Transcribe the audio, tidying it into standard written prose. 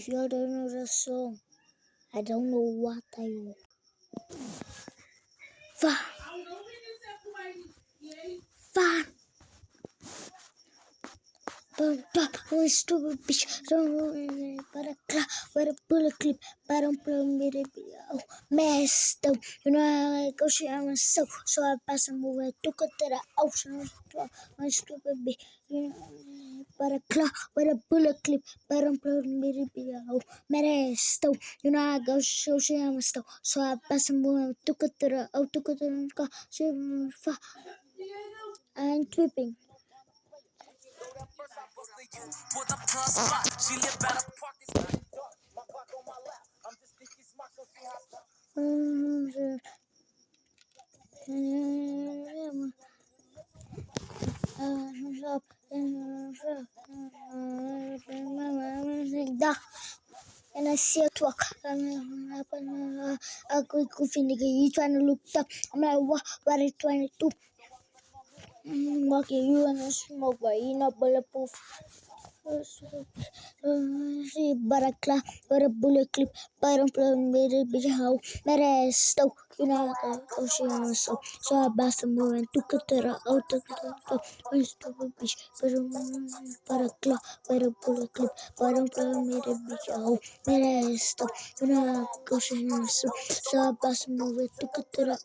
If you don't know the song, I don't know what I want. Fun. Fun. I'm a stupid bitch. Don't worry about a clock with a bullet clip. But don't play with it. Messed up. You know how I go shit on myself. So I pass and move. I took it to the ocean. I'm a stupid bitch. You know, but a clock with a bullet clip. But don't play with it. Messed up. You know how I go shit on myself. So I pass and move. I took it to the ocean. Took it to the ocean. I'm tripping. And I see a truck. I go goofy nigga. You trying to look up? I'm like, what are you trying to do? Marky, you wanna smoke, but you not bulletproof. Barakla, or a bullet clip, but I'm playing with it, bitch. How mere stove, you know, she so. So I bust a move and took it to the out of the stupid bitch. Barakla, or a bullet clip, but I'm playing with it, bitch. How mere stove, you know, she so. So I bust a move and took it to the